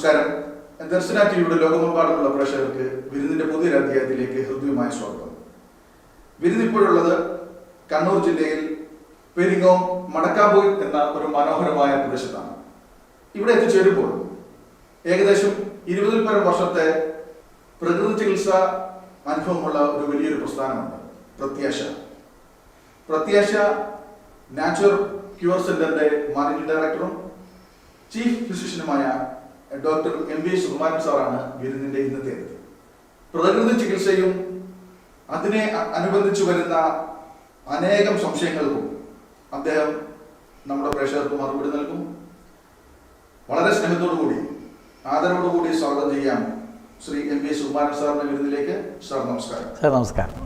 നമസ്കാരം. ദർശന ടിവിയുടെ ലോകമെമ്പാടുമുള്ള പ്രേക്ഷകർക്ക് വിരുന്നിന്റെ പുതിയൊരു അധ്യായത്തിലേക്ക് ഹൃദ്യമായ സ്വാഗതം. വിരുന്നിപ്പോഴുള്ളത് കണ്ണൂർ ജില്ലയിൽ പെരിങ്ങോം മടക്കാമ്പൂർ എന്ന ഒരു മനോഹരമായ പ്രദേശത്താണ്. ഇവിടെ എത്തിച്ചേരുമ്പോൾ ഏകദേശം 20-ൽ പരം വർഷത്തെ പ്രകൃതി ചികിത്സ അനുഭവമുള്ള ഒരു വലിയൊരു പ്രസ്ഥാനമുണ്ട്, പ്രത്യാശ നാച്ചുറൽ ക്യൂർ സെന്ററിന്റെ മാനേജിംഗ് ഡയറക്ടറും ചീഫ് ഫിസിഷ്യനുമായ ഡോക്ടർ MV സുകുമാരൻ സാറാണ് വിരുന്നിന്റെ ഇന്നത്തെ. പ്രകൃതി ചികിത്സയും അതിനെ അനുബന്ധിച്ചു വരുന്ന അനേകം സംശയങ്ങൾക്കും അദ്ദേഹം നമ്മുടെ പ്രേക്ഷകർക്ക് മറുപടി നൽകും. വളരെ സ്നേഹത്തോടുകൂടി ആദരവോടുകൂടി സ്വാഗതം ചെയ്യാം ശ്രീ MV സുകുമാരൻ സാറിന്റെ വിരുന്നിലേക്ക്. സാർ നമസ്കാരം. സാർ നമസ്കാരം.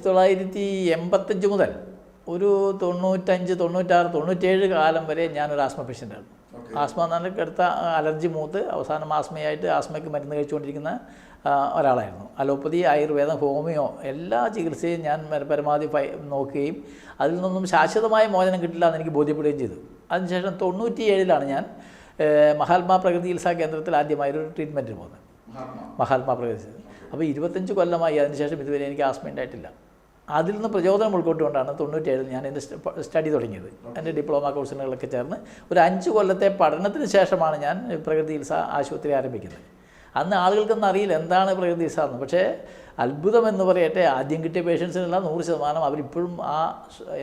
തൊള്ളായിരത്തി 1985 മുതൽ ഒരു 95, 96, 97 കാലം വരെ ഞാനൊരു ആസ്മ പേഷ്യൻ്റാണ്. ആസ്മ എന്ന് പറഞ്ഞാൽ കടുത്ത അലർജി മൂത്ത് അവസാനം ആസ്മയായിട്ട് ആസ്മയ്ക്ക് മരുന്ന് കഴിച്ചുകൊണ്ടിരിക്കുന്ന ഒരാളായിരുന്നു. അലോപ്പതി, ആയുർവേദം, ഹോമിയോ എല്ലാ ചികിത്സയും ഞാൻ പരമാവധി നോക്കുകയും അതിൽ നിന്നൊന്നും ശാശ്വതമായ മോചനം കിട്ടില്ല എന്ന് എനിക്ക് ബോധ്യപ്പെടുകയും ചെയ്തു. അതിനുശേഷം 97-ലാണ് ഞാൻ മഹാത്മാ പ്രകൃതി ചികിത്സാ കേന്ദ്രത്തിൽ ആദ്യമായൊരു ട്രീറ്റ്മെൻറ്റിന് പോകുന്നത്. മഹാത്മാ പ്രകൃതി. അപ്പോൾ 25 കൊല്ലമായി. അതിനുശേഷം ഇതുവരെ എനിക്ക് ആസ്മ ഉണ്ടായിട്ടില്ല. അതിൽ നിന്ന് പ്രചോദനം ഉൾക്കൊണ്ടുകൊണ്ടാണ് 97-ൽ ഞാൻ എൻ്റെ സ്റ്റഡി തുടങ്ങിയത്. എൻ്റെ ഡിപ്ലോമ കോഴ്സുകളൊക്കെ ചേർന്ന് ഒരു 5 കൊല്ലത്തെ പഠനത്തിന് ശേഷമാണ് ഞാൻ പ്രകൃതി ചികിത്സ ആശുപത്രി ആരംഭിക്കുന്നത്. അന്ന് ആളുകൾക്കൊന്നും അറിയില്ല എന്താണ് പ്രകൃതി ചികിത്സ എന്ന്. പക്ഷേ അത്ഭുതം എന്ന് പറയട്ടെ, ആദ്യം കിട്ടിയ പേഷ്യൻസിനുള്ള 100% അവരിപ്പോഴും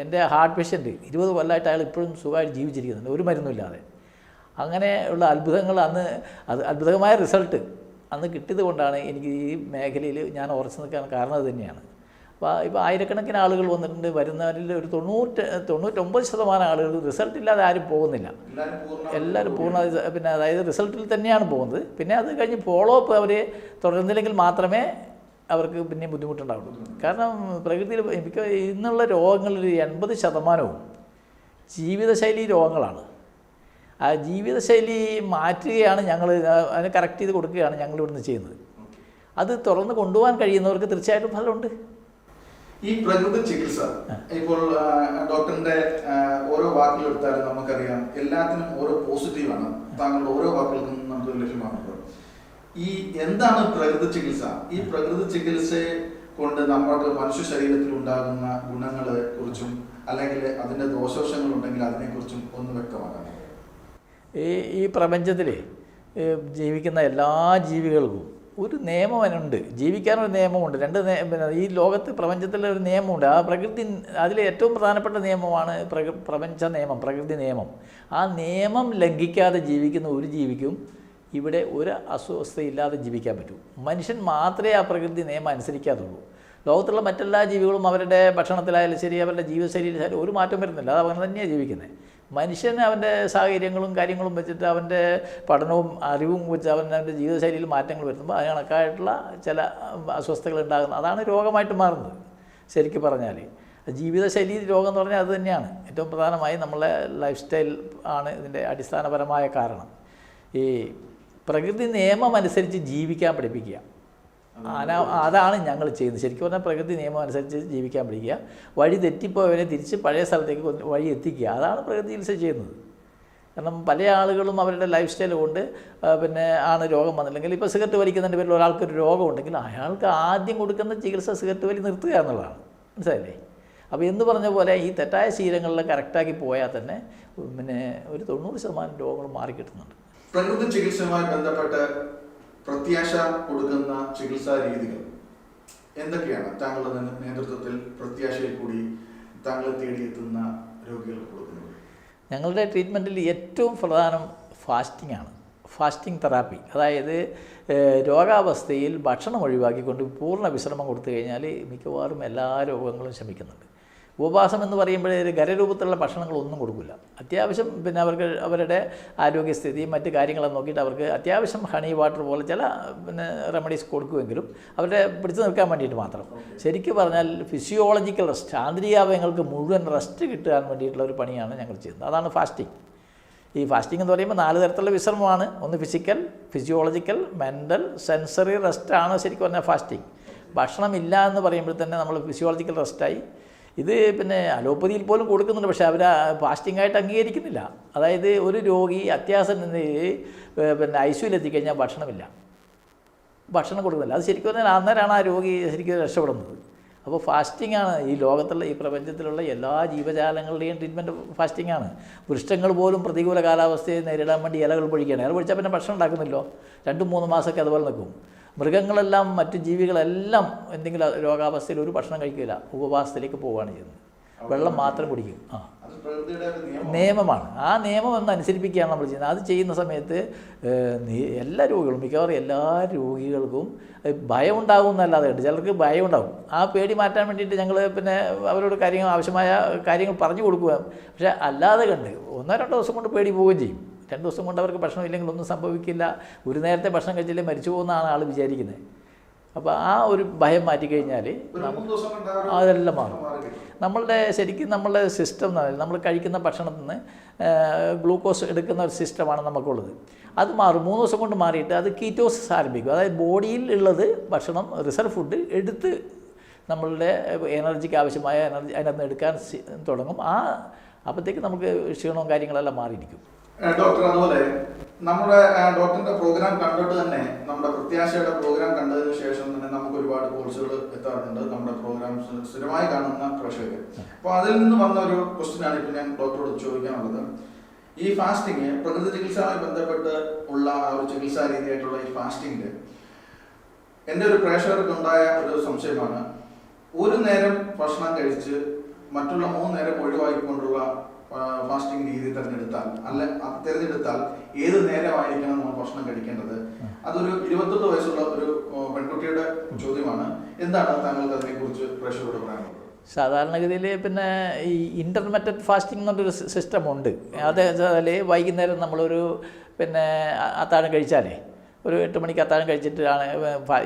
എൻ്റെ ഹാർട്ട് പേഷ്യൻറ്റ് 20 കൊല്ലമായിട്ട് അയാൾ ഇപ്പോഴും സുഖമായിട്ട് ജീവിച്ചിരിക്കുന്നുണ്ട്, ഒരു മരുന്നില്ലാതെ. അങ്ങനെയുള്ള അത്ഭുതങ്ങൾ അത്ഭുതകമായ റിസൾട്ട് അന്ന് കിട്ടിയത് കൊണ്ടാണ് എനിക്ക് ഈ മേഖലയിൽ ഞാൻ ഉറച്ചു നിൽക്കാൻ കാരണം അത് തന്നെയാണ്. അപ്പോൾ ഇപ്പോൾ ആയിരക്കണക്കിന് ആളുകൾ വന്നിട്ടുണ്ട്. വരുന്നവരിൽ ഒരു 99% ആളുകൾ റിസൾട്ട് ഇല്ലാതെ ആരും പോകുന്നില്ല. എല്ലാവരും പിന്നെ അതായത് റിസൾട്ടിൽ തന്നെയാണ് പോകുന്നത്. പിന്നെ അത് കഴിഞ്ഞ് ഫോളോ അപ്പ് അവർ തുടരുന്നില്ലെങ്കിൽ മാത്രമേ അവർക്ക് പിന്നെ ബുദ്ധിമുട്ടുണ്ടാവുള്ളൂ. കാരണം പ്രകൃതിയിൽ എനിക്ക് ഇന്നുള്ള രോഗങ്ങളിൽ 80% ജീവിതശൈലി രോഗങ്ങളാണ്. ആ ജീവിതശൈലി മാറ്റുകയാണ് ഞങ്ങൾ, അതിനെ കറക്റ്റ് ചെയ്ത് കൊടുക്കുകയാണ് ഞങ്ങൾ ഇവിടുന്ന് ചെയ്യുന്നത്. അത് തുറന്ന് കൊണ്ടുപോകാൻ കഴിയുന്നവർക്ക് തീർച്ചയായിട്ടും ഫലമുണ്ട്. ഈ പ്രകൃതി ചികിത്സ ഇപ്പോൾ ഡോക്ടറിന്റെ ഓരോ വാക്കുകളെടുത്താലും നമുക്കറിയാം എല്ലാത്തിനും ഓരോ പോസിറ്റീവാണ്. താങ്കളുടെ ഓരോ വാക്കുകൾക്കും നമുക്ക് ലഭ്യമാകുന്നത്. ഈ എന്താണ് പ്രകൃതി ചികിത്സ? ഈ പ്രകൃതി ചികിത്സയെ കൊണ്ട് നമ്മൾക്ക് മനുഷ്യ ശരീരത്തിൽ ഉണ്ടാകുന്ന ഗുണങ്ങളെ കുറിച്ചും അല്ലെങ്കിൽ അതിന്റെ ദോഷവശങ്ങൾ ഉണ്ടെങ്കിൽ അതിനെക്കുറിച്ചും ഒന്ന് വ്യക്തമാക്കാം. ഈ പ്രപഞ്ചത്തിൽ ജീവിക്കുന്ന എല്ലാ ജീവികൾക്കും ഒരു നിയമം അതിനുണ്ട്, ജീവിക്കാനൊരു നിയമമുണ്ട്. ഈ ലോകത്ത് പ്രപഞ്ചത്തിലെ ഒരു നിയമമുണ്ട്. ആ പ്രകൃതി, അതിലെ ഏറ്റവും പ്രധാനപ്പെട്ട നിയമമാണ് പ്രപഞ്ച നിയമം, പ്രകൃതി നിയമം. ആ നിയമം ലംഘിക്കാതെ ജീവിക്കുന്ന ഒരു ജീവിക്കും ഇവിടെ ഒരു അസ്വസ്ഥയില്ലാതെ ജീവിക്കാൻ പറ്റൂ. മനുഷ്യൻ മാത്രമേ ആ പ്രകൃതി നിയമം അനുസരിക്കാതുള്ളൂ. ലോകത്തുള്ള മറ്റെല്ലാ ജീവികളും അവരുടെ ഭക്ഷണത്തിലായാലും ശരി, അവരുടെ ജീവിതശൈലിയിലായാലും ഒരു മാറ്റം വരുന്നില്ല. അത് അങ്ങനെ തന്നെയാണ് ജീവിക്കുന്നത്. മനുഷ്യന് അവൻ്റെ സാഹചര്യങ്ങളും കാര്യങ്ങളും വെച്ചിട്ട് അവൻ്റെ പഠനവും അറിവും വെച്ച് അവൻ്റെ ജീവിതശൈലിയിൽ മാറ്റങ്ങൾ വരുത്തുമ്പോൾ അതിന് കണക്കായിട്ടുള്ള ചില അസ്വസ്ഥതകൾ ഉണ്ടാകുന്നത്, അതാണ് രോഗമായിട്ട് മാറുന്നത്. ശരിക്കും പറഞ്ഞാൽ ജീവിതശൈലി രോഗം എന്ന് പറഞ്ഞാൽ അത് തന്നെയാണ്. ഏറ്റവും പ്രധാനമായി നമ്മളെ ലൈഫ് സ്റ്റൈൽ ആണ് ഇതിൻ്റെ അടിസ്ഥാനപരമായ കാരണം. ഈ പ്രകൃതി നിയമം അനുസരിച്ച് ജീവിക്കാൻ പഠിപ്പിക്കുക, അതാണ് ഞങ്ങൾ ചെയ്യുന്നത്. ശരിക്കും പറഞ്ഞാൽ പ്രകൃതി നിയമം അനുസരിച്ച് ജീവിക്കാൻ പഠിക്കുക, വഴി തെറ്റിപ്പോയവരെ തിരിച്ച് പഴയ സ്ഥലത്തേക്ക് വഴി എത്തിക്കുക, അതാണ് പ്രകൃതി ചികിത്സ ചെയ്യുന്നത്. കാരണം പല ആളുകളും അവരുടെ ലൈഫ് സ്റ്റൈൽ കൊണ്ട് പിന്നെ ആണ് രോഗം വന്നില്ലെങ്കിൽ ഇപ്പോൾ സിഗരറ്റ് വലിക്കുന്നതിൻ്റെ പേരിൽ ഒരാൾക്കൊരു രോഗമുണ്ടെങ്കിൽ അയാൾക്ക് ആദ്യം കൊടുക്കുന്ന ചികിത്സ സിഗരറ്റ് വലി നിർത്തുക എന്നുള്ളതാണ്. മനസ്സിലായില്ലേ? അപ്പോൾ എന്ന് പറഞ്ഞ പോലെ ഈ തെറ്റായ ശീലങ്ങളിൽ കറക്റ്റാക്കി പോയാൽ തന്നെ പിന്നെ ഒരു 90% രോഗങ്ങൾ മാറിക്കിട്ടുന്നുണ്ട്. പ്രകൃതി ചികിത്സയുമായി ബന്ധപ്പെട്ട് പ്രത്യാശ കൊടുക്കുന്ന ചികിത്സാ രീതികൾ എന്തൊക്കെയാണ് താങ്കളുടെ നേതൃത്വത്തിൽ പ്രത്യാശയിൽ കൂടി താങ്കളെ തേടിയെത്തുന്ന രോഗികൾക്ക് കൊടുക്കുന്നത്? ഞങ്ങളുടെ ട്രീറ്റ്മെൻറ്റിൽ ഏറ്റവും പ്രധാനം ഫാസ്റ്റിംഗ് ആണ്. ഫാസ്റ്റിംഗ് തെറാപ്പി, അതായത് രോഗാവസ്ഥയിൽ ഭക്ഷണം ഒഴിവാക്കിക്കൊണ്ട് പൂർണ്ണ വിശ്രമം കൊടുത്തു കഴിഞ്ഞാൽ മിക്കവാറും എല്ലാ രോഗങ്ങളും ശമിക്കുന്നുണ്ട്. ഉപവാസം എന്ന് പറയുമ്പോൾ ഖരരൂപത്തിലുള്ള ഭക്ഷണങ്ങളൊന്നും കൊടുക്കില്ല. അത്യാവശ്യം പിന്നെ അവർക്ക് അവരുടെ ആരോഗ്യസ്ഥിതി മറ്റ് കാര്യങ്ങളെ നോക്കിയിട്ട് അവർക്ക് അത്യാവശ്യം ഹണി വാട്ടർ പോലെ ചില പിന്നെ റെമഡീസ് കൊടുക്കുമെങ്കിലും അവരുടെ പിടിച്ചു നിൽക്കാൻ വേണ്ടിയിട്ട് മാത്രം. ശരിക്കും പറഞ്ഞാൽ ഫിസിയോളജിക്കൽ റെസ്റ്റ്, ആന്തരികാവയങ്ങൾക്ക് മുഴുവൻ റെസ്റ്റ് കിട്ടാൻ വേണ്ടിയിട്ടുള്ള ഒരു പണിയാണ് ഞങ്ങൾ ചെയ്യുന്നത്. അതാണ് ഫാസ്റ്റിംഗ്. ഈ ഫാസ്റ്റിംഗ് എന്ന് പറയുമ്പോൾ 4 തരത്തിലുള്ള വിശ്രമമാണ്. ഒന്ന് ഫിസിക്കൽ, ഫിസിയോളജിക്കൽ, മെൻ്റൽ, സെൻസറി റെസ്റ്റാണ് ശരിക്കും പറഞ്ഞാൽ ഫാസ്റ്റിംഗ്. ഭക്ഷണമില്ല എന്ന് പറയുമ്പോൾ തന്നെ നമ്മൾ ഫിസിയോളജിക്കൽ റെസ്റ്റായി. ഇത് പിന്നെ അലോപ്പതിയിൽ പോലും കൊടുക്കുന്നുണ്ട്, പക്ഷേ അവർ ഫാസ്റ്റിംഗായിട്ട് അംഗീകരിക്കുന്നില്ല. അതായത് ഒരു രോഗി അത്യാസം പിന്നെ ഐസിയുലെത്തിക്കഴിഞ്ഞാൽ ഭക്ഷണമില്ല, ഭക്ഷണം കൊടുക്കുന്നില്ല. അത് ശരിക്കും പറഞ്ഞാൽ അന്നേരമാണ് ആ രോഗി ശരിക്കും രക്ഷപ്പെടുന്നത്. അപ്പോൾ ഫാസ്റ്റിംഗാണ് ഈ ലോകത്തുള്ള ഈ പ്രപഞ്ചത്തിലുള്ള എല്ലാ ജീവജാലങ്ങളുടെയും ട്രീറ്റ്മെൻറ്റ് ഫാസ്റ്റിംഗാണ്. വൃക്ഷങ്ങൾ പോലും പ്രതികൂല കാലാവസ്ഥയെ നേരിടാൻ വേണ്ടി ഇലകൾ പൊഴിക്കുകയാണ്. ഇല പൊഴിച്ചാൽ പിന്നെ ഭക്ഷണം ഉണ്ടാക്കുന്നില്ലോ, 2-3 മാസമൊക്കെ അതുപോലെ നിൽക്കും. മൃഗങ്ങളെല്ലാം മറ്റ് ജീവികളെല്ലാം എന്തെങ്കിലും രോഗാവസ്ഥയിൽ ഒരു ഭക്ഷണം കഴിക്കില്ല, ഉപവാസത്തിലേക്ക് പോവുകയാണ് ചെയ്യുന്നത്. വെള്ളം മാത്രം കുടിക്കും. നിയമമാണ്. ആ നിയമം ഒന്ന് അനുസരിപ്പിക്കുകയാണ് നമ്മൾ ചെയ്യുന്നത്. അത് ചെയ്യുന്ന സമയത്ത് എല്ലാ രോഗികളും, മിക്കവാറും എല്ലാ രോഗികൾക്കും ഭയം ഉണ്ടാകും എന്നല്ലാതെ ഉണ്ട്. ചിലർക്ക് ഭയം ഉണ്ടാകും. ആ പേടി മാറ്റാൻ വേണ്ടിയിട്ട് ഞങ്ങൾ പിന്നെ അവരോട് ആവശ്യമായ കാര്യങ്ങൾ പറഞ്ഞു കൊടുക്കുക. പക്ഷേ അല്ലാതെ കണ്ട് 1-2 ദിവസം കൊണ്ട് പേടി പോവുകയും ചെയ്യും. 2 ദിവസം കൊണ്ട് അവർക്ക് ഭക്ഷണം ഇല്ലെങ്കിൽ ഒന്നും സംഭവിക്കില്ല, ഒരു നേരത്തെ ഭക്ഷണം കഴിച്ചില്ലേ മരിച്ചു പോകുന്നതാണ് ആൾ വിചാരിക്കുന്നത്. അപ്പോൾ ആ ഒരു ഭയം മാറ്റിക്കഴിഞ്ഞാൽ അതെല്ലാം മാറും. നമ്മളുടെ സിസ്റ്റം എന്ന് പറയുന്നത്, നമ്മൾ കഴിക്കുന്ന ഭക്ഷണത്തിൽ നിന്ന് ഗ്ലൂക്കോസ് എടുക്കുന്ന ഒരു സിസ്റ്റമാണ് നമുക്കുള്ളത്. അത് മാറും. 3 ദിവസം കൊണ്ട് മാറിയിട്ട് അത് കീറ്റോസിസ് ആരംഭിക്കും. അതായത് ബോഡിയിൽ ഉള്ളത് ഭക്ഷണം, റിസർവ് ഫുഡ് എടുത്ത് നമ്മളുടെ എനർജിക്ക് ആവശ്യമായ എനർജി അതിനകത്ത് എടുക്കാൻ തുടങ്ങും. അപ്പോഴത്തേക്ക് നമുക്ക് ക്ഷീണവും കാര്യങ്ങളെല്ലാം മാറിയിരിക്കും. ഡോക്ടർ, അതുപോലെ നമ്മുടെ ഡോക്ടറിന്റെ പ്രോഗ്രാം കണ്ടിട്ട് തന്നെ, നമ്മുടെ പ്രത്യാശയുടെ പ്രോഗ്രാം കണ്ടതിന് ശേഷം തന്നെ നമുക്ക് ഒരുപാട് കോഴ്സുകൾ എത്താറുണ്ട് നമ്മുടെ പ്രോഗ്രാംസ് സ്ഥിരമായി കാണുന്ന പ്രേക്ഷകർ. അപ്പോൾ അതിൽ നിന്ന് വന്ന ഒരു ക്വസ്റ്റ്യനാണ് ഇപ്പോൾ ഞാൻ ഡോക്ടറോട് ചോദിക്കാനുള്ളത്. ഈ ഫാസ്റ്റിംഗ്, പ്രകൃതി ചികിത്സയുമായി ബന്ധപ്പെട്ട് ഉള്ള ആ ഒരു ചികിത്സാ രീതിയായിട്ടുള്ള ഈ ഫാസ്റ്റിംഗ് എൻ്റെ ഒരു പ്രേക്ഷകർക്ക് ഉണ്ടായ ഒരു സംശയമാണ്. ഒരു നേരം ഭക്ഷണം കഴിച്ച് മറ്റുള്ള 3 നേരം ഒഴിവാക്കിക്കൊണ്ടുള്ള ഫാസ്റ്റിംഗ് രീതി തിരഞ്ഞെടുത്താൽ ഏത് നേരമായിരിക്കണം നമ്മൾ ഭക്ഷണം കഴിക്കേണ്ടത്? അതൊരു 28 വയസ്സുള്ള ഒരു പെൺകുട്ടിയുടെ ചോദ്യമാണ്. എന്താണ് താങ്കൾക്ക് അതിനെക്കുറിച്ച് പ്രേക്ഷകരോട് പറയാനുള്ളത്? സാധാരണഗതിയിൽ പിന്നെ ഈ ഇൻ്റർമീഡിയറ്റ് ഫാസ്റ്റിംഗ് എന്നൊരു സിസ്റ്റമുണ്ട്. അത് വൈകുന്നേരം നമ്മളൊരു പിന്നെ അത്താഴം കഴിച്ചാലേ, ഒരു 8 മണിക്ക് അത്താഴം കഴിച്ചിട്ടാണ്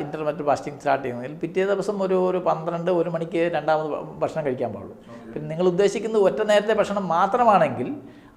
ഇൻ്റർമീഡിയറ്റ് ഫാസ്റ്റിംഗ് സ്റ്റാർട്ട് ചെയ്യുന്നതിൽ പിറ്റേ ദിവസം ഒരു 12-1 മണിക്ക് രണ്ടാമത് ഭക്ഷണം കഴിക്കാൻ പാടുള്ളൂ. പിന്നെ നിങ്ങൾ ഉദ്ദേശിക്കുന്നത് ഒറ്റ നേരത്തെ ഭക്ഷണം മാത്രമാണെങ്കിൽ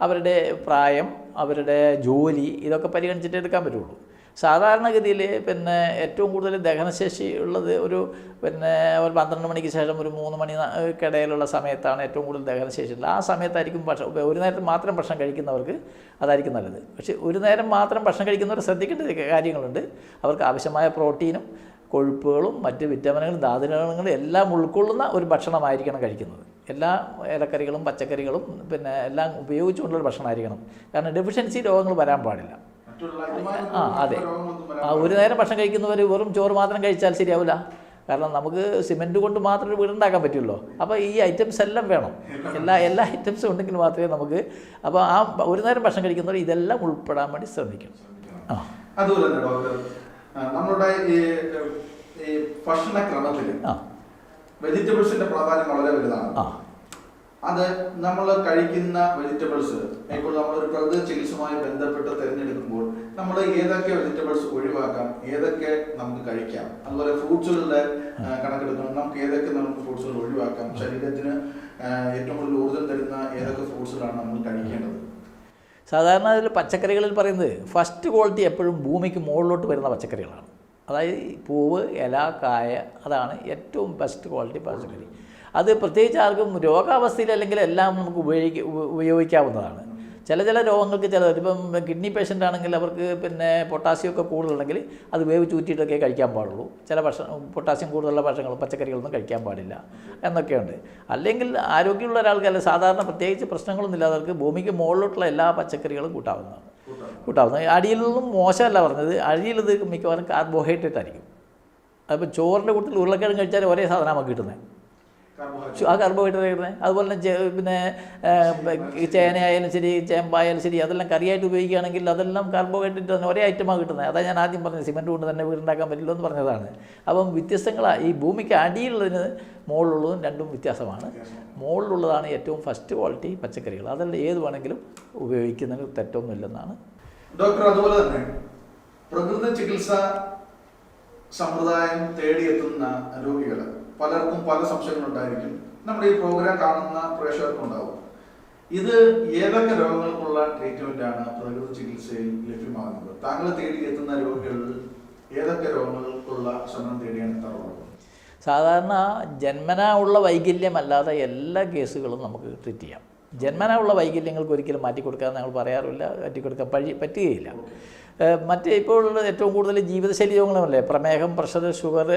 അവരുടെ പ്രായം, അവരുടെ ജോലി ഇതൊക്കെ പരിഗണിച്ചിട്ട് എടുക്കാൻ പറ്റുള്ളൂ. സാധാരണഗതിയിൽ പിന്നെ ഏറ്റവും കൂടുതൽ ദഹനശേഷി ഉള്ളത് ഒരു 12 മണിക്ക് ശേഷം ഒരു 3 മണിക്കിടയിലുള്ള സമയത്താണ് ഏറ്റവും കൂടുതൽ ദഹനശേഷി ഉള്ളത്. ആ സമയത്തായിരിക്കും ഒരു നേരത്തെ മാത്രം ഭക്ഷണം കഴിക്കുന്നവർക്ക് അതായിരിക്കും നല്ലത്. പക്ഷേ ഒരു നേരം മാത്രം ഭക്ഷണം കഴിക്കുന്നവർ ശ്രദ്ധിക്കേണ്ട കാര്യങ്ങളുണ്ട്. അവർക്ക് ആവശ്യമായ പ്രോട്ടീനും കൊഴുപ്പുകളും മറ്റ് വിറ്റാമിനുകളും ധാതുലവണങ്ങളും എല്ലാം ഉൾക്കൊള്ളുന്ന ഒരു ഭക്ഷണമായിരിക്കണം കഴിക്കുന്നത്. എല്ലാ ഇലക്കറികളും പച്ചക്കറികളും പിന്നെ എല്ലാം ഉപയോഗിച്ചുകൊണ്ടുള്ള ഭക്ഷണമായിരിക്കണം. കാരണം ഡെഫിഷ്യൻസി രോഗങ്ങൾ വരാൻ പാടില്ല. അതെ. ഒരു നേരം ഭക്ഷണം കഴിക്കുന്നവർ വെറും ചോറ് മാത്രം കഴിച്ചാൽ ശരിയാവില്ല. കാരണം നമുക്ക് സിമെൻറ്റ് കൊണ്ട് മാത്രം ഒരു വീടുണ്ടാക്കാൻ പറ്റുമല്ലോ. അപ്പോൾ ഈ ഐറ്റംസ് എല്ലാം വേണം. എല്ലാ ഐറ്റംസും ഉണ്ടെങ്കിൽ മാത്രമേ നമുക്ക്. അപ്പോൾ ആ ഒരു നേരം ഭക്ഷണം കഴിക്കുന്നവർ ഇതെല്ലാം ഉൾപ്പെടാൻ വേണ്ടി ശ്രമിക്കണം. അതുപോലെ തന്നെ ഡോക്ടർ, നമ്മുടെ ഈ ഭക്ഷണക്രമത്തിൽ വെജിറ്റബിൾസിന്റെ പ്രാധാന്യം വളരെ വലുതാണ്. അത് നമ്മൾ കഴിക്കുന്ന വെജിറ്റബിൾസ് ഇപ്പോൾ നമ്മളൊരു പ്രകൃതി ചികിത്സയുമായി ബന്ധപ്പെട്ട് തിരഞ്ഞെടുക്കുമ്പോൾ നമ്മൾ ഏതൊക്കെ വെജിറ്റബിൾസ് ഒഴിവാക്കാം, ഏതൊക്കെ നമുക്ക് കഴിക്കാം, അതുപോലെ ഫ്രൂട്ട്സുകളുടെ കണക്കെടുക്കണം. നമുക്ക് ഏതൊക്കെ ഫ്രൂട്ട്സുകൾ ഒഴിവാക്കാം, ശരീരത്തിന് ഏറ്റവും കൂടുതൽ ഊർജ്ജം തരുന്ന ഏതൊക്കെ ഫ്രൂട്ട്സുകളാണ് നമ്മൾ കഴിക്കേണ്ടത്? സാധാരണ അതിൽ പച്ചക്കറികളിൽ പറയുന്നത് ഫസ്റ്റ് ക്വാളിറ്റി എപ്പോഴും ഭൂമിക്ക് മുകളിലോട്ട് വരുന്ന പച്ചക്കറികളാണ്. അതായത് പൂവ്, ഇല, കായ, അതാണ് ഏറ്റവും ബെസ്റ്റ് ക്വാളിറ്റി പച്ചക്കറി. അത് പ്രത്യേകിച്ച് ആർക്കും രോഗാവസ്ഥയിൽ അല്ലെങ്കിൽ എല്ലാം നമുക്ക് ഉപയോഗിക്കാവുന്നതാണ്. ചില രോഗങ്ങൾക്ക് ഇപ്പം കിഡ്നി പേഷ്യൻ്റ് ആണെങ്കിൽ അവർക്ക് പിന്നെ പൊട്ടാസ്യം ഒക്കെ കൂടുതലുണ്ടെങ്കിൽ അത് വേവ് ചൂറ്റിയിട്ടൊക്കെ കഴിക്കാൻ പാടുള്ളൂ. ചില പൊട്ടാസ്യം കൂടുതലുള്ള ഭക്ഷണങ്ങൾ പച്ചക്കറികളൊന്നും കഴിക്കാൻ പാടില്ല എന്നൊക്കെയുണ്ട്. അല്ലെങ്കിൽ ആരോഗ്യമുള്ള ഒരാൾക്ക് അല്ല സാധാരണ പ്രത്യേകിച്ച് പ്രശ്നങ്ങളൊന്നും ഇല്ലാത്തവർക്ക് ഭൂമിക്ക് മുകളിലോട്ടുള്ള എല്ലാ പച്ചക്കറികളും കൂട്ടാവുന്നതാണ്. അടിയിൽ നിന്നും മോശമല്ല പറഞ്ഞത്, അടിയിൽ ഇത് മിക്കവാറും കാർബോഹൈഡ്രേറ്റ് ആയിരിക്കും. അതിപ്പോൾ ചോറിൻ്റെ കൂട്ടത്തിൽ ഉരുളക്കിഴങ്ങ് കഴിച്ചാൽ ഒരേ സാധനം നമുക്ക് കിട്ടുന്നത്, ആ കാർബോഹൈഡ്രേറ്റ് കിട്ടുന്നത്. അതുപോലെ തന്നെ പിന്നെ ചേനയായാലും ശരി ചേമ്പായാലും ശരി അതെല്ലാം കറിയായിട്ട് ഉപയോഗിക്കുകയാണെങ്കിൽ അതെല്ലാം കാർബോഹൈഡ്രേറ്റ് തന്നെ ഒരേ ഐറ്റമാണ് കിട്ടുന്നത്. അതാണ് ഞാൻ ആദ്യം പറഞ്ഞത്, സിമൻറ്റ് കൊണ്ട് തന്നെ വീടുണ്ടാക്കാൻ പറ്റില്ല എന്ന് പറഞ്ഞതാണ്. അപ്പം വ്യത്യസ്തങ്ങളാണ്. ഈ ഭൂമിക്ക് അടിയിലുള്ളതിന് മുകളിലുള്ളതും രണ്ടും വ്യത്യാസമാണ്. മുകളിലുള്ളതാണ് ഏറ്റവും ഫസ്റ്റ് ക്വാളിറ്റി പച്ചക്കറികൾ. അതെല്ലാം ഏത് വേണമെങ്കിലും ഉപയോഗിക്കുന്നതിന് തെറ്റൊന്നുമില്ലെന്നാണ് ഡോക്ടർ. അതുപോലെ തന്നെ പ്രകൃതി ചികിത്സ സമ്പ്രദായം തേടിയെത്തുന്ന രോഗികൾ പലർക്കും പല സംശയങ്ങളുണ്ടായിരിക്കും. നമ്മുടെ ഈ പ്രോഗ്രാം കാണുന്ന പ്രേക്ഷകർക്കുണ്ടാവും. ഇത് ഏതൊക്കെ രോഗങ്ങൾക്കുള്ള ട്രീറ്റ്മെന്റാണ് പ്രകൃതി ചികിത്സയിൽ ലഭ്യമാകുന്നത്? താങ്കൾ തേടിയെത്തുന്ന രോഗികളിൽ ഏതൊക്കെ രോഗങ്ങൾക്കുള്ള ശമനം തേടിയാണ് എത്താറുള്ളത്? സാധാരണ ജന്മനാ ഉള്ള വൈകല്യമല്ലാതെ എല്ലാ കേസുകളും നമുക്ക് ട്രീറ്റ് ചെയ്യാം. ജന്മനാ ഉള്ള വൈകല്യങ്ങൾക്ക് ഒരിക്കലും മാറ്റിക്കൊടുക്കാൻ ഞങ്ങൾ പറയാറില്ല, മാറ്റിക്കൊടുക്കാൻ പറ്റുകയില്ല. മറ്റേ ഇപ്പോൾ ഏറ്റവും കൂടുതൽ ജീവിതശൈലി രോഗങ്ങളുമല്ലേ, പ്രമേഹം, പ്രഷർ, ഷുഗർ,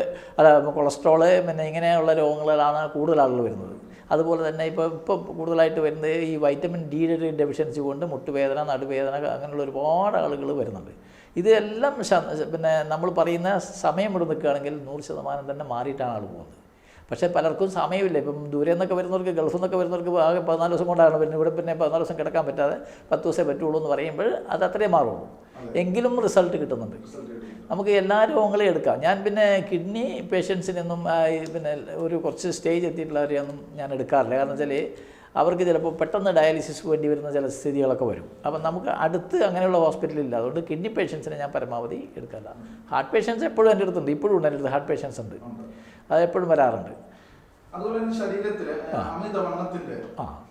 കൊളസ്ട്രോള്, പിന്നെ ഇങ്ങനെയുള്ള രോഗങ്ങളിലാണ് കൂടുതൽ ആളുകൾ വരുന്നത്. അതുപോലെ തന്നെ ഇപ്പോൾ കൂടുതലായിട്ട് വരുന്നത് ഈ വൈറ്റമിൻ ഡിയുടെ ഡെഫിഷ്യൻസി കൊണ്ട് മുട്ടുവേദന, നടുവേദന, അങ്ങനെയുള്ള ഒരുപാട് ആളുകൾ വരുന്നുണ്ട്. ഇതെല്ലാം പിന്നെ നമ്മൾ പറയുന്ന സമയം ഇവിടെ നിൽക്കുകയാണെങ്കിൽ 100% തന്നെ മാറിയിട്ടാണ് ആൾ പോകുന്നത്. പക്ഷേ പലർക്കും സമയമില്ല. ഇപ്പം ദൂരെ നിന്നൊക്കെ വരുന്നവർക്ക്, ഗൾഫിൽ നിന്നൊക്കെ വരുന്നവർക്ക് ആകെ 14 ദിവസം കൊണ്ടാണ് പിന്നെ ഇവിടെ പിന്നെ 14 ദിവസം കിടക്കാൻ പറ്റാതെ 10 ദിവസമേ പറ്റുള്ളൂ എന്ന് പറയുമ്പോൾ അത് അത്രേ മാറുള്ളൂ. എങ്കിലും റിസൾട്ട് കിട്ടുന്നുണ്ട്. നമുക്ക് എല്ലാ രോഗങ്ങളെയും എടുക്കാം. ഞാൻ പിന്നെ കിഡ്നി പേഷ്യൻസിനൊന്നും പിന്നെ കുറച്ച് സ്റ്റേജ് എത്തിയിട്ടുള്ളവരെയൊന്നും ഞാൻ എടുക്കാറില്ല. കാരണം വെച്ചാൽ അവർക്ക് ചിലപ്പോൾ പെട്ടെന്ന് ഡയാലിസിസ് വേണ്ടി വരുന്ന ചില സ്ഥിതികളൊക്കെ വരും. അപ്പം നമുക്ക് അടുത്ത് അങ്ങനെയുള്ള ഹോസ്പിറ്റലില്ല. അതുകൊണ്ട് കിഡ്നി പേഷ്യൻസിനെ ഞാൻ പരമാവധി എടുക്കാറില്ല. ഹാർട്ട് പേഷ്യൻസ് എപ്പോഴും എൻ്റെ അടുത്തുണ്ട്, ഇപ്പോഴും ഉണ്ട് എൻ്റെ അടുത്ത് ഹാർട്ട് പേഷ്യൻസ് ഉണ്ട്, അത് എപ്പോഴും വരാറുണ്ട്. അതുപോലെ തന്നെ ശരീരത്തില്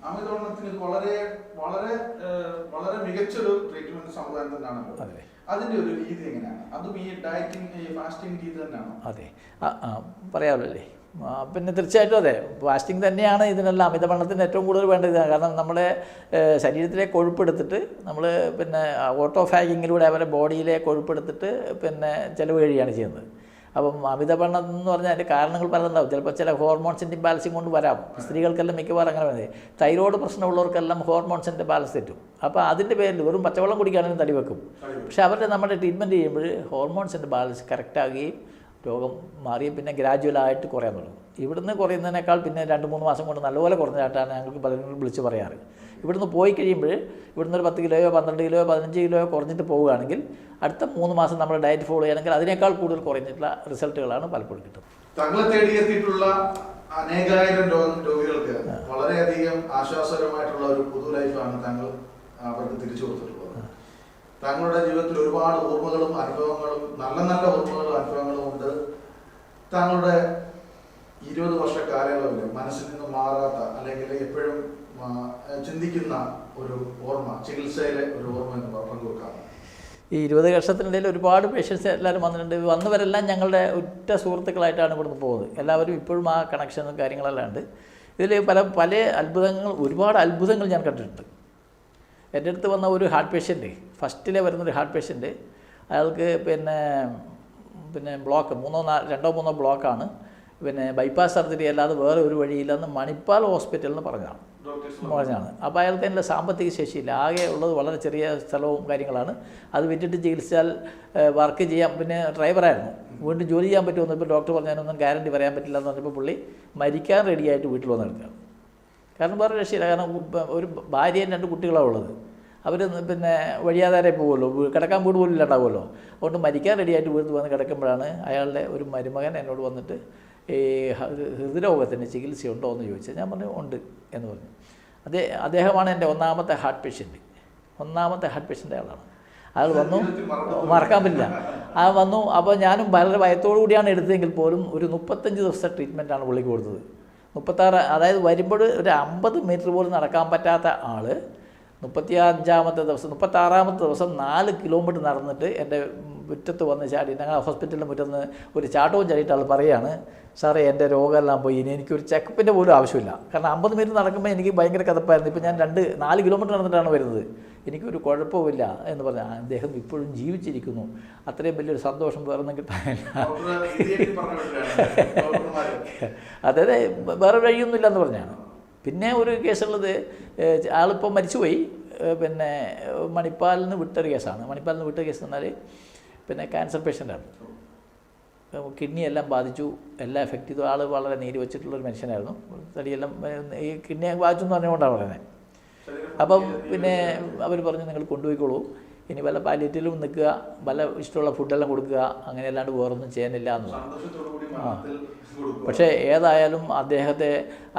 അമിതവണ്ണത്തിന് വളരെ വളരെ വളരെ മികച്ചൊരു ട്രീറ്റ്മെന്റ് സമ്പ്രദായം തന്നെയാണല്ലോ. അതിന്റെ ഒരു രീതി എങ്ങനെയാണ്? അതും ഈ ഡയറ്റിംഗ്, ഫാസ്റ്റിംഗ് രീതി തന്നെയാണോ? അതെ, പറയാമല്ലേ. പിന്നെ തീർച്ചയായിട്ടും അതെ, ഫാസ്റ്റിംഗ് തന്നെയാണ് ഇതിനെല്ലാം. അമിതവണ്ണത്തിന് ഏറ്റവും കൂടുതൽ വേണ്ടത്. കാരണം നമ്മുടെ ശരീരത്തിലെ കൊഴുപ്പെടുത്തിട്ട് നമ്മൾ പിന്നെ ഓട്ടോഫാഗിങ്ങിലൂടെ അവരുടെ ബോഡിയിലെ കൊഴുപ്പെടുത്തിട്ട് പിന്നെ ചിലവ് കഴിയാണ് ചെയ്യുന്നത്. അപ്പം അമിതവണ്ണം എന്ന് പറഞ്ഞാൽ അതിൻ്റെ കാരണങ്ങൾ പലതുണ്ടാവും. ചിലപ്പോൾ ചില ഹോർമോൺസിൻ്റെ ബാലൻസിങ് കൊണ്ട് വരാം. സ്ത്രീകൾക്കെല്ലാം മിക്കവാറും അങ്ങനെ വരുന്നത്. തൈറോയ്ഡ് പ്രശ്നമുള്ളവർക്കെല്ലാം ഹോർമോൺസിൻ്റെ ബാലൻസ് തെറ്റും. അപ്പോൾ അതിൻ്റെ പേരിൽ വെറും പച്ചവെള്ളം കുടിക്കുകയാണെങ്കിൽ തടി വെക്കും. പക്ഷേ അവരുടെ നമ്മുടെ ട്രീറ്റ്മെൻറ്റ് ചെയ്യുമ്പോൾ ഹോർമോൺസിൻ്റെ ബാലൻസ് കറക്റ്റാകുകയും രോഗം മാറി പിന്നെ ഗ്രാജുവലായിട്ട് കുറയാൻ തുടങ്ങും. ഇവിടുന്ന് കുറയുന്നതിനേക്കാൾ പിന്നെ 2-3 മാസം കൊണ്ട് നല്ലപോലെ കുറഞ്ഞതായിട്ടാണ് ഞങ്ങൾക്ക് പലരും വിളിച്ച് പറയാറ്. ഇവിടുന്ന് പോയി കഴിയുമ്പോൾ ഇവിടുന്ന് ഒരു 10 കിലോയോ 12 കിലോയോ 15 കിലോയോ കുറഞ്ഞിട്ട് പോവുകയാണെങ്കിൽ അടുത്ത 3 മാസം നമ്മൾ ഡയറ്റ് ഫോളോ ചെയ്യുകയാണെങ്കിൽ അതിനേക്കാൾ കൂടുതൽ കുറഞ്ഞിട്ടുള്ള റിസൾട്ടുകളാണ് പലപ്പോഴും കിട്ടുന്നത്. തങ്ങളെ തേടിയെത്തിയിട്ടുള്ള അനേകായിരം രോഗികൾക്ക് വളരെയധികം ആശ്വാസകരമായിട്ടുള്ള ഒരു പുതു ലൈഫാണ് താങ്കൾ അവർക്ക് തിരിച്ചു കൊടുത്തിട്ടുള്ളത്. താങ്കളുടെ ജീവിതത്തിൽ ഒരുപാട് ഓർമ്മകളും അനുഭവങ്ങളും നല്ല നല്ല ഓർമ്മകളും അനുഭവങ്ങളും ഉണ്ട്. താങ്കളുടെ 20 വർഷ കാലയളവിൽ മനസ്സിൽ നിന്ന് മാറാത്ത അല്ലെങ്കിൽ എപ്പോഴും ചിന്തിക്കുന്ന ഒരു ഓർമ്മ, ചികിത്സയിലെ ഒരു ഓർമ്മ എന്ന് പങ്കുവെക്കാം. ഈ 20 വർഷത്തിനിടയിൽ ഒരുപാട് പേഷ്യൻസ് എല്ലാവരും വന്നിട്ടുണ്ട്. വന്നവരെല്ലാം ഞങ്ങളുടെ ഉറ്റ സുഹൃത്തുക്കളായിട്ടാണ് ഇവിടുന്ന് പോകുന്നത്. എല്ലാവരും ഇപ്പോഴും ആ കണക്ഷനും കാര്യങ്ങളെല്ലാം ഉണ്ട്. ഇതിൽ പല അത്ഭുതങ്ങൾ, ഒരുപാട് അത്ഭുതങ്ങൾ ഞാൻ കണ്ടിട്ടുണ്ട്. എൻ്റെ അടുത്ത് വന്ന ഒരു ഹാർട്ട് പേഷ്യൻറ്റ്, ഫസ്റ്റിലെ വരുന്നൊരു ഹാർട്ട് പേഷ്യൻറ്റ്, അയാൾക്ക് പിന്നെ ബ്ലോക്ക് 2-3 ബ്ലോക്കാണ്. പിന്നെ ബൈപ്പാസ് സർജറി അല്ലാതെ വേറെ ഒരു വഴിയില്ലെന്ന് മണിപ്പാൽ ഹോസ്പിറ്റലിൽ നിന്ന് പറഞ്ഞതാണ്. അപ്പോൾ അയാൾക്ക് അതിൻ്റെ സാമ്പത്തിക ശേഷിയില്ല. ആകെ ഉള്ളത് വളരെ ചെറിയ സ്ഥലവും കാര്യങ്ങളാണ്. അത് വിറ്റിട്ട് ചികിത്സിച്ചാൽ വർക്ക് ചെയ്യാം. പിന്നെ ഡ്രൈവറായിരുന്നു, വീണ്ടും ജോലി ചെയ്യാൻ പറ്റുമെന്ന് ഇപ്പോൾ ഡോക്ടർ പറഞ്ഞതിനൊന്നും ഗ്യാരണ്ടി പറയാൻ പറ്റില്ല എന്ന് പറഞ്ഞപ്പോൾ പുള്ളി മരിക്കാൻ റെഡിയായിട്ട് വീട്ടിൽ വന്നെടുക്കുക. കാരണം വേറെ രക്ഷയില്ല. കാരണം ഒരു ഭാര്യയും 2 കുട്ടികളാണ് ഉള്ളത്. അവർ പിന്നെ വഴിയാധാരെ പോകുമല്ലോ, കിടക്കാൻ വീട് പോലും ഇല്ലാണ്ടാവുമല്ലോ. അതുകൊണ്ട് മരിക്കാൻ റെഡിയായിട്ട് വീട്ടിൽ വന്ന് കിടക്കുമ്പോഴാണ് അയാളുടെ ഒരു മരുമകൻ എന്നോട് വന്നിട്ട് ഈ ഹൃദ്രോഗത്തിന് ചികിത്സയുണ്ടോ എന്ന് ചോദിച്ചാൽ ഞാൻ പറഞ്ഞു ഉണ്ട് എന്ന് പറഞ്ഞു. അദ്ദേഹമാണ് എൻ്റെ ഒന്നാമത്തെ ഹാർട്ട് പേഷ്യൻറ്റ് അയാളാണ്. അയാൾ വന്നു, മറക്കാൻ പറ്റില്ല. ആ വന്നു. അപ്പോൾ ഞാനും വളരെ ഭയത്തോടു കൂടിയാണ് എടുത്തതെങ്കിൽ പോലും ഒരു 35 ദിവസത്തെ ട്രീറ്റ്മെൻറ്റാണ് പുള്ളിക്ക് കൊടുത്തത്. 36, അതായത് വരുമ്പോൾ ഒരു 50 മീറ്റർ പോലും നടക്കാൻ പറ്റാത്ത ആൾ 35-ാമത്തെ ദിവസം 36-ാമത്തെ ദിവസം 4 കിലോമീറ്റർ നടന്നിട്ട് എൻ്റെ മുറ്റത്ത് വന്ന് ചാടി, ഞങ്ങൾ ഹോസ്പിറ്റലിൻ്റെ മുറ്റത്ത് ഒരു ചാട്ടവും ചാടിയിട്ട് ആൾ പറയുകയാണ്, സാറേ എൻ്റെ രോഗമെല്ലാം പോയി, ഇനി എനിക്കൊരു ചെക്കപ്പിൻ്റെ പോലും ആവശ്യമില്ല. കാരണം 50 മിനിറ്റ് നടക്കുമ്പോൾ എനിക്ക് ഭയങ്കര കിതപ്പായിരുന്നു. ഇപ്പോൾ ഞാൻ 4 കിലോമീറ്റർ നടന്നിട്ടാണ് വരുന്നത്, എനിക്കൊരു കുഴപ്പമില്ല എന്ന് പറഞ്ഞാൽ അദ്ദേഹം ഇപ്പോഴും ജീവിച്ചിരിക്കുന്നു. അത്രയും വലിയൊരു സന്തോഷം വേറൊന്നും കിട്ടാനില്ല. അതായത് വേറെ വഴിയൊന്നുമില്ല എന്ന് പറഞ്ഞാണ്. പിന്നെ ഒരു കേസുള്ളത്, ആളിപ്പോൾ മരിച്ചുപോയി, പിന്നെ മണിപ്പാലിൽ നിന്ന് വിട്ടൊരു കേസാണ്. മണിപ്പാലിൽ നിന്ന് വിട്ട കേസ് എന്നാൽ പിന്നെ ക്യാൻസർ പേഷ്യൻ്റാണ്. കിഡ്നി എല്ലാം ബാധിച്ചു, എല്ലാം എഫക്റ്റ് ചെയ്തു. ആൾ വളരെ നീര് വെച്ചിട്ടുള്ളൊരു മനുഷ്യനായിരുന്നു. തടിയെല്ലാം ഈ കിഡ്നിയെ ബാധിച്ചു എന്ന് പറഞ്ഞുകൊണ്ടാണ് പറയുന്നത്. അപ്പം പിന്നെ അവർ പറഞ്ഞു, നിങ്ങൾ കൊണ്ടുപോയിക്കോളൂ, ഇനി വല്ല പാലിയേറ്റീവിലും നിൽക്കുക, വല്ല ഇഷ്ടമുള്ള ഫുഡെല്ലാം കൊടുക്കുക, അങ്ങനെ അല്ലാണ്ട് വേറൊന്നും ചെയ്യാനില്ല എന്ന് പറഞ്ഞു. പക്ഷേ ഏതായാലും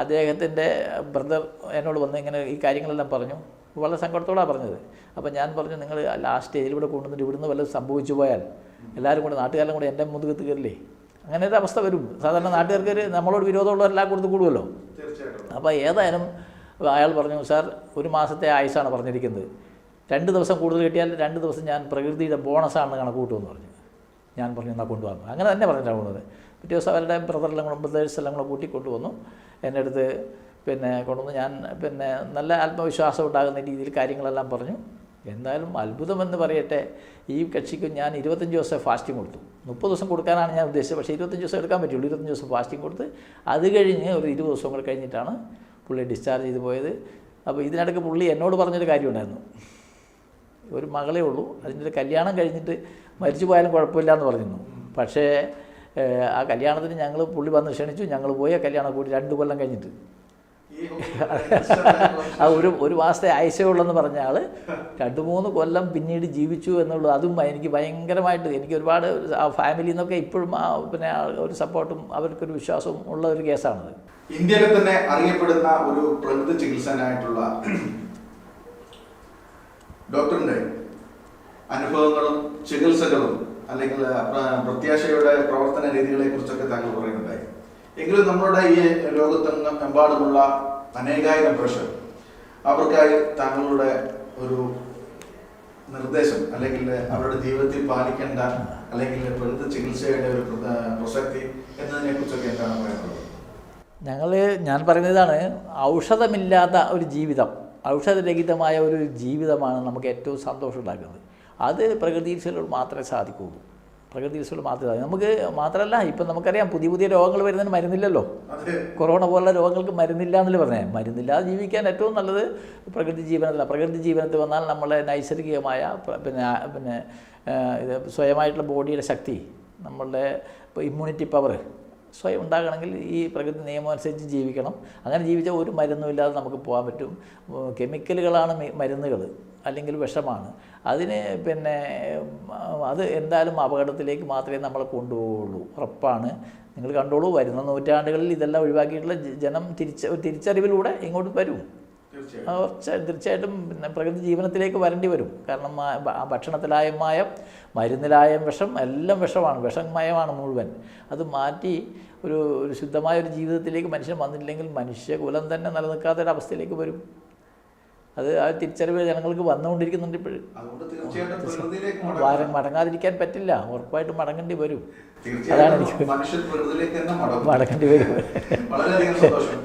അദ്ദേഹത്തിൻ്റെ ബ്രദർ എന്നോട് വന്ന് ഇങ്ങനെ ഈ കാര്യങ്ങളെല്ലാം പറഞ്ഞു. വളരെ സങ്കടത്തോടാണ് പറഞ്ഞത്. അപ്പോൾ ഞാൻ പറഞ്ഞു, നിങ്ങൾ ലാസ്റ്റ് സ്റ്റേജിലൂടെ കൊണ്ടുവന്നിട്ട് ഇവിടുന്ന് വല്ലതും സംഭവിച്ചു പോയാൽ എല്ലാവരും കൂടെ, നാട്ടുകാരെല്ലാം കൂടെ എൻ്റെ മുതുകത്ത് കയറില്ലേ, അങ്ങനെ ഒരു അവസ്ഥ വരും. സാധാരണ നാട്ടുകാർക്ക് നമ്മളോട് വിരോധമുള്ളവരെല്ലാം കൊടുത്ത് കൂടുമല്ലോ. അപ്പോൾ ഏതായാലും അയാൾ പറഞ്ഞു, സാർ 1 മാസത്തെ ആയുസാണ് പറഞ്ഞിരിക്കുന്നത്, 2 ദിവസം കൂടുതൽ കിട്ടിയാൽ 2 ദിവസം ഞാൻ പ്രകൃതിയുടെ ബോണസാണെന്ന് കണക്ക് കൂട്ടുമെന്ന് പറഞ്ഞു. ഞാൻ പറഞ്ഞു, എന്നാൽ കൊണ്ടുവന്നു. അങ്ങനെ തന്നെ പറഞ്ഞിട്ടാണ് കൊണ്ടുവന്നത്. പിറ്റേ ദിവസം അവരുടെ ബ്രദേഴ്സെല്ലാം കൂടെ കൂട്ടി കൊണ്ടുവന്നു. എൻ്റെ അടുത്ത് പിന്നെ കൊണ്ടുവന്ന് ഞാൻ പിന്നെ നല്ല ആത്മവിശ്വാസം ഉണ്ടാകുന്ന രീതിയിൽ കാര്യങ്ങളെല്ലാം പറഞ്ഞു. എന്തായാലും അത്ഭുതമെന്ന് പറയട്ടെ, ഈ കക്ഷിക്ക് ഞാൻ 25 ദിവസം ഫാസ്റ്റിംഗ് കൊടുത്തു. 30 ദിവസം കൊടുക്കാനാണ് ഞാൻ ഉദ്ദേശിച്ചത്, പക്ഷേ 25 ദിവസം എടുക്കാൻ പറ്റുള്ളൂ. 25 ദിവസം ഫാസ്റ്റിംഗ് കൊടുത്ത് അത് കഴിഞ്ഞ് ഒരു 20 ദിവസം കൂടെ കഴിഞ്ഞിട്ടാണ് പുള്ളി ഡിസ്ചാർജ് ചെയ്ത് പോയത്. അപ്പോൾ ഇതിനിടയ്ക്ക് പുള്ളി എന്നോട് പറഞ്ഞൊരു കാര്യമുണ്ടായിരുന്നു, ഒരു മകളേ ഉള്ളൂ, അതിൻ്റെ ഒരു കല്യാണം കഴിഞ്ഞിട്ട് മരിച്ചു പോയാലും കുഴപ്പമില്ല എന്ന് പറഞ്ഞിരുന്നു. പക്ഷേ ആ കല്യാണത്തിന് പുള്ളി വന്ന് ക്ഷണിച്ചു, ഞങ്ങൾ പോയി. ആ കല്യാണം കൂടി 2 കൊല്ലം കഴിഞ്ഞിട്ട്, ആ ഒരു മാസത്തെ ആയുസേ ഉള്ളെന്ന് പറഞ്ഞ ആൾ 2-3 കൊല്ലം പിന്നീട് ജീവിച്ചു എന്നുള്ളത്, അതും എനിക്ക് ഭയങ്കരമായിട്ട്, എനിക്ക് ഒരുപാട് ആ ഫാമിലിയിൽ നിന്നൊക്കെ ഇപ്പോഴും പിന്നെ ഒരു സപ്പോർട്ടും അവർക്കൊരു വിശ്വാസവും ഉള്ള ഒരു കേസാണത്. ഇന്ത്യയിലെ തന്നെ അറിയപ്പെടുന്ന ഒരു പ്രകൃതി ചികിത്സനായിട്ടുള്ള ഡോക്ടറിന്റെ അനുഭവങ്ങളും ചികിത്സകളും അല്ലെങ്കിൽ പ്രത്യാശയുടെ പ്രവർത്തന രീതികളെ കുറിച്ചൊക്കെ താങ്കൾ പറയുന്നുണ്ടായി. എങ്കിലും നമ്മളുടെ ഈ ലോകത്തെമ്പാടുമുള്ള അനേകായിരം പ്രേക്ഷകർ, അവർക്കായി താങ്കളുടെ ഒരു നിർദ്ദേശം അല്ലെങ്കിൽ അവരുടെ ജീവിതത്തിൽ പാലിക്കേണ്ട അല്ലെങ്കിൽ പ്രകൃതി ചികിത്സയുടെ ഒരു പ്രസക്തി എന്നതിനെ കുറിച്ചൊക്കെ എന്താണ് പറയുന്നത്? ഞാൻ പറയുന്നതാണ്, ഔഷധമില്ലാത്ത ഒരു ജീവിതം, ഔഷധരഹിതമായ ഒരു ജീവിതമാണ് നമുക്ക് ഏറ്റവും സന്തോഷം ഉണ്ടാക്കുന്നത്. അത് പ്രകൃതി ചികിത്സയിലൂടെ മാത്രമേ സാധിക്കുകയുള്ളൂ. പ്രകൃതി ചികിത്സകൾ മാത്രമേ നമുക്ക് മാത്രമല്ല, ഇപ്പം നമുക്കറിയാം പുതിയ രോഗങ്ങൾ വരുന്നതിന് മരുന്നില്ലല്ലോ. കൊറോണ പോലുള്ള രോഗങ്ങൾക്ക് മരുന്നില്ല എന്നല്ലേ പറഞ്ഞത്. മരുന്നില്ലാതെ ജീവിക്കാൻ ഏറ്റവും നല്ലത് പ്രകൃതി ജീവനത്തിലാണ്. പ്രകൃതി ജീവനത്തിൽ വന്നാൽ നമ്മളെ നൈസർഗികമായ പിന്നെ ഇത് സ്വയമായിട്ടുള്ള ബോഡിയുടെ ശക്തി, നമ്മളുടെ ഇപ്പോൾ ഇമ്മ്യൂണിറ്റി പവർ സ്വയം ഉണ്ടാകണമെങ്കിൽ ഈ പ്രകൃതി നിയമം അനുസരിച്ച് ജീവിക്കണം. അങ്ങനെ ജീവിച്ചാൽ ഒരു മരുന്നുമില്ലാതെ നമുക്ക് പോകാൻ പറ്റും. കെമിക്കലുകളാണ് മരുന്നുകൾ, അല്ലെങ്കിൽ വിഷമാണ്. അതിന് പിന്നെ അത് എന്തായാലും അപകടത്തിലേക്ക് മാത്രമേ നമ്മളെ കൊണ്ടുപോകുള്ളൂ, ഉറപ്പാണ്. നിങ്ങൾ കണ്ടോളൂ, വരുന്ന നൂറ്റാണ്ടുകളിൽ ഇതെല്ലാം ഒഴിവാക്കിയിട്ടുള്ള ജനം തിരിച്ചറിവിലൂടെ ഇങ്ങോട്ട് വരും. തീർച്ചയായിട്ടും പിന്നെ പ്രകൃതി ജീവനത്തിലേക്ക് വരേണ്ടി വരും. കാരണം ഭക്ഷണത്തിലായ മായം, മരുന്നിലായ വിഷം, എല്ലാം വിഷമാണ്, വിഷമയമാണ് മുഴുവൻ. അത് മാറ്റി ഒരു ശുദ്ധമായ ഒരു ജീവിതത്തിലേക്ക് മനുഷ്യൻ വന്നില്ലെങ്കിൽ മനുഷ്യകുലം തന്നെ നിലനിൽക്കാത്തൊരവസ്ഥയിലേക്ക് വരും. അത് ആ തിരിച്ചറിവ് ജനങ്ങൾക്ക് വന്നുകൊണ്ടിരിക്കുന്നുണ്ട് ഇപ്പോഴും. മടങ്ങാതിരിക്കാൻ പറ്റില്ല, ഉറപ്പായിട്ടും മടങ്ങേണ്ടി വരും. അതാണ് എനിക്ക് മടങ്ങേണ്ടി വരും. വളരെയധികം സന്തോഷം.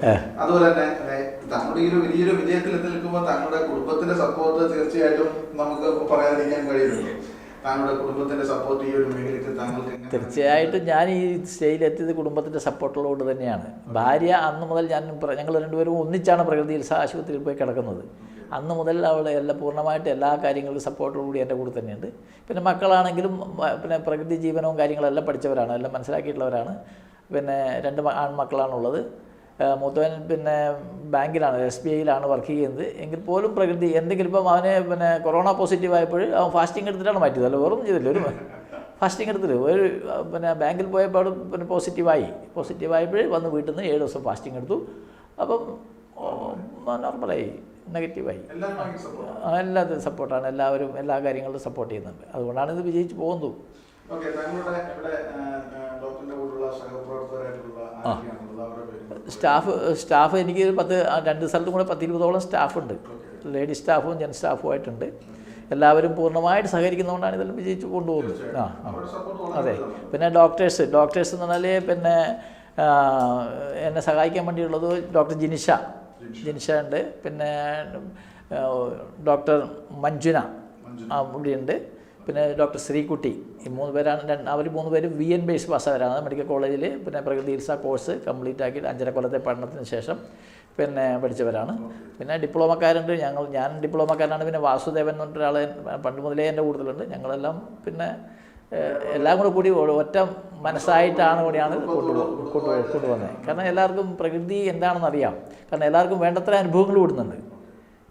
അതുപോലെ തന്നെ താങ്കളുടെ ഈ ഒരു വലിയൊരു വിജയത്തിൽ എത്തി നിൽക്കുമ്പോൾ താങ്കളുടെ കുടുംബത്തിന്റെ സപ്പോർട്ട് തീർച്ചയായിട്ടും നമുക്ക് പറയാതിരിക്കാൻ കഴിയുമല്ലോ. താങ്കളുടെ കുടുംബത്തിന്റെ സപ്പോർട്ട് ഈ ഒരു മേഖലയ്ക്ക് താങ്കൾക്ക് തീർച്ചയായിട്ടും ഞാൻ ഈ സ്റ്റേജിലെത്തിയത് കുടുംബത്തിൻ്റെ സപ്പോർട്ടുള്ളതുകൊണ്ട് തന്നെയാണ്. ഭാര്യ അന്ന് മുതൽ ഞങ്ങൾ രണ്ടുപേരും ഒന്നിച്ചാണ് പ്രകൃതി ചികിത്സാ ആശുപത്രിയിൽ പോയി കിടക്കുന്നത്. അന്ന് മുതൽ അവൾ പൂർണ്ണമായിട്ട് എല്ലാ കാര്യങ്ങൾക്കും സപ്പോർട്ടോടുകൂടി എൻ്റെ കൂടെ തന്നെയുണ്ട്. പിന്നെ മക്കളാണെങ്കിലും പിന്നെ പ്രകൃതി ജീവനവും കാര്യങ്ങളെല്ലാം പഠിച്ചവരാണ്, എല്ലാം മനസ്സിലാക്കിയിട്ടുള്ളവരാണ്. പിന്നെ 2 ആൺമക്കളാണുള്ളത്. മൂത്തവൻ പിന്നെ ബാങ്കിലാണ്, SBIയിലാണ് വർക്ക് ചെയ്യുന്നത്. എങ്കിൽ പോലും പ്രകൃതി എന്തെങ്കിലും ഇപ്പം അവന് പിന്നെ കൊറോണ പോസിറ്റീവ് ആയപ്പോൾ അവൻ ഫാസ്റ്റിംഗ് എടുത്തിട്ടാണ് മാറ്റിയത്, അല്ല വേറൊന്നും ചെയ്തില്ല. ഒരു ഫാസ്റ്റിംഗ് എടുത്തിട്ട് പിന്നെ ബാങ്കിൽ പോയപ്പോൾ പിന്നെ പോസിറ്റീവായപ്പോൾ വന്ന് വീട്ടിൽ നിന്ന് 7 ദിവസം ഫാസ്റ്റിംഗ് എടുത്തു. അപ്പം നോർമലായി, നെഗറ്റീവായി. എല്ലാത്തിനും സപ്പോർട്ടാണ്, എല്ലാവരും എല്ലാ കാര്യങ്ങളിലും സപ്പോർട്ട് ചെയ്യുന്നുണ്ട്. അതുകൊണ്ടാണ് ഇത് വിജയിച്ച് പോകുന്നത്. സ്റ്റാഫ് എനിക്ക് 2 സ്ഥലത്തും കൂടെ 10-20ഓളം സ്റ്റാഫുണ്ട്. ലേഡീസ് സ്റ്റാഫും ജെൻ സ്റ്റാഫും ആയിട്ടുണ്ട്. എല്ലാവരും പൂർണ്ണമായിട്ട് സഹകരിക്കുന്നതുകൊണ്ടാണ് ഇതെല്ലാം വിജയിച്ചു കൊണ്ടുപോകുന്നത്. അവരുടെ support അതെ. വളരെ പിന്നെ ഡോക്ടേഴ്സ് എന്ന് പറഞ്ഞാൽ പിന്നെ എന്നെ സഹായിക്കാൻ വേണ്ടിയുള്ളത് ഡോക്ടർ ജിനിഷ ഉണ്ട്, പിന്നെ ഡോക്ടർ മഞ്ജുന ഇവിടെയുണ്ട്, പിന്നെ ഡോക്ടർ ശ്രീകുട്ടി. ഈ 3 പേരാണ്. അവർ 3 പേരും VN ബേസ് പാസ്സായവരാണ്. മെഡിക്കൽ കോളേജിൽ പിന്നെ പ്രകൃതി ചികിത്സാ കോഴ്സ് കംപ്ലീറ്റ് ആക്കി 5.5 കൊല്ലത്തെ പഠനത്തിന് ശേഷം പിന്നെ പഠിച്ചവരാണ്. പിന്നെ ഡിപ്ലോമക്കാരുണ്ട്. ഞാൻ ഡിപ്ലോമക്കാരനാണ്. പിന്നെ വാസുദേവൻ എന്ന് പറഞ്ഞ ഒരാൾ പണ്ട് മുതലേ എൻ്റെ കൂടുതലുണ്ട്. ഞങ്ങളെല്ലാം പിന്നെ എല്ലാം കൂടി ഒറ്റ മനസ്സായിട്ടാണ് കൂടിയാണ് കൊണ്ടുവന്നത്. കാരണം എല്ലാവർക്കും പ്രകൃതി എന്താണെന്ന് അറിയാം. കാരണം എല്ലാവർക്കും വേണ്ടത്ര അനുഭവങ്ങൾ വിടുന്നുണ്ട്.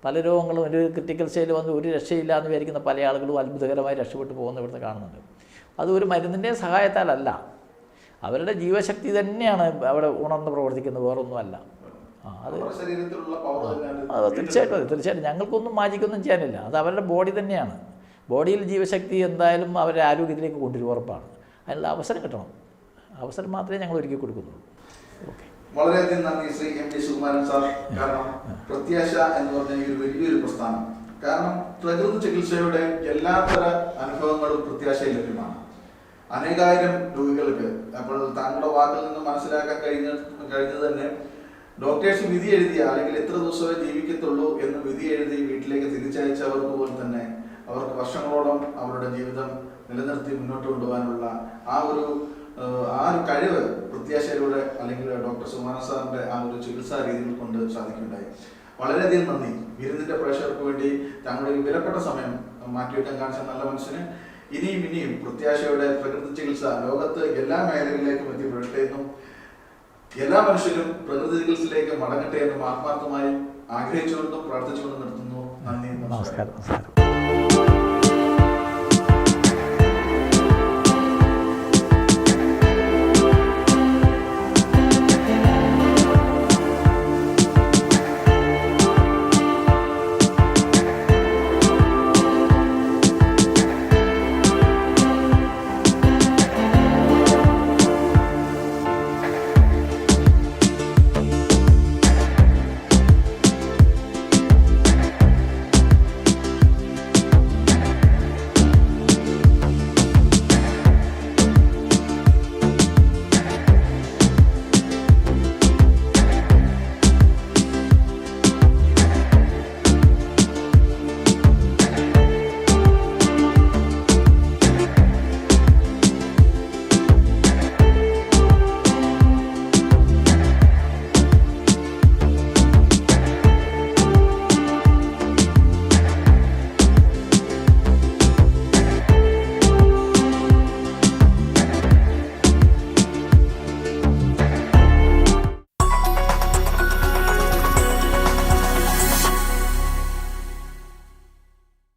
പല രോഗങ്ങളും ഒരു ക്രിട്ടിക്കൽ സ്റ്റേജിൽ വന്ന് ഒരു രക്ഷയില്ല എന്ന് വിചാരിക്കുന്ന പല ആളുകളും അത്ഭുതകരമായി രക്ഷപ്പെട്ടു പോകുന്ന ഇവിടുന്ന് കാണുന്നുണ്ട്. അത് ഒരു മരുന്നിൻ്റെ സഹായത്താലല്ല, അവരുടെ ജീവശക്തി തന്നെയാണ് അവിടെ ഉണർന്ന് പ്രവർത്തിക്കുന്നത്, വേറൊന്നുമല്ല. അത് തീർച്ചയായിട്ടും ഞങ്ങൾക്കൊന്നും മാജിക്കൊന്നും ചെയ്യാനില്ല. അത് അവരുടെ ബോഡി തന്നെയാണ്. ബോഡിയിൽ ജീവശക്തി എന്തായാലും അവരുടെ ആരോഗ്യത്തിലേക്ക് കൊണ്ടുവരും, ഉറപ്പാണ്. അതിനുള്ള അവസരം കിട്ടണം. അവസരം മാത്രമേ ഞങ്ങൾ ഒരുക്കി കൊടുക്കുന്നുള്ളൂ. ഓക്കെ, വളരെയധികം നന്ദി ശ്രീ MD സുകുമാരൻ സാർ. കാരണം പ്രത്യാശ എന്ന് പറഞ്ഞ ഈ ഒരു വലിയൊരു പ്രസ്ഥാനം, കാരണം പ്രകൃതി ചികിത്സയുടെ എല്ലാത്തര അനുഭവങ്ങളും പ്രത്യാശയിൽ ലഭ്യമാണ്. അനേകായിരം രോഗികൾക്ക്. അപ്പോൾ താങ്കളുടെ വാക്കിൽ നിന്ന് മനസ്സിലാക്കാൻ കഴിഞ്ഞത് തന്നെ ഡോക്ടേഴ്സ് വിധി എഴുതിയ അല്ലെങ്കിൽ എത്ര ദിവസമേ ജീവിക്കത്തുള്ളൂ എന്ന് വിധി എഴുതി വീട്ടിലേക്ക് തിരിച്ചയച്ചവർക്ക് പോലും തന്നെ അവർക്ക് വർഷങ്ങളോളം അവരുടെ ജീവിതം നിലനിർത്തി മുന്നോട്ട് കൊണ്ടുപോകാനുള്ള ആ ഒരു കഴിവ് പ്രത്യാശയിലൂടെ അല്ലെങ്കിൽ ഡോക്ടർ സുകുമാരൻ സാറിന്റെ ആ ഒരു ചികിത്സാ രീതികൾ കൊണ്ട് സാധിക്കുകയുണ്ടായി. വളരെയധികം നന്ദി. വിരുന്നിന്റെ പ്രേക്ഷകർക്ക് വേണ്ടി താങ്കളുടെ ഒരു വിലപ്പെട്ട സമയം മാറ്റിവെക്കാൻ കാണിച്ച നല്ല മനസ്സിന് ഇനിയും പ്രത്യാശയുടെ പ്രകൃതി ചികിത്സ ലോകത്ത് എല്ലാ മേഖലകളിലേക്കും എത്തിപ്പെടട്ടെ എന്നും എല്ലാ മനുഷ്യരും പ്രകൃതി ചികിത്സയിലേക്ക് മടങ്ങട്ടെ എന്നും ആത്മാർത്ഥമായി ആഗ്രഹിച്ചുകൊണ്ടും പ്രാർത്ഥിച്ചുകൊണ്ടും നിർത്തുന്നു. നന്ദി, നമസ്കാരം.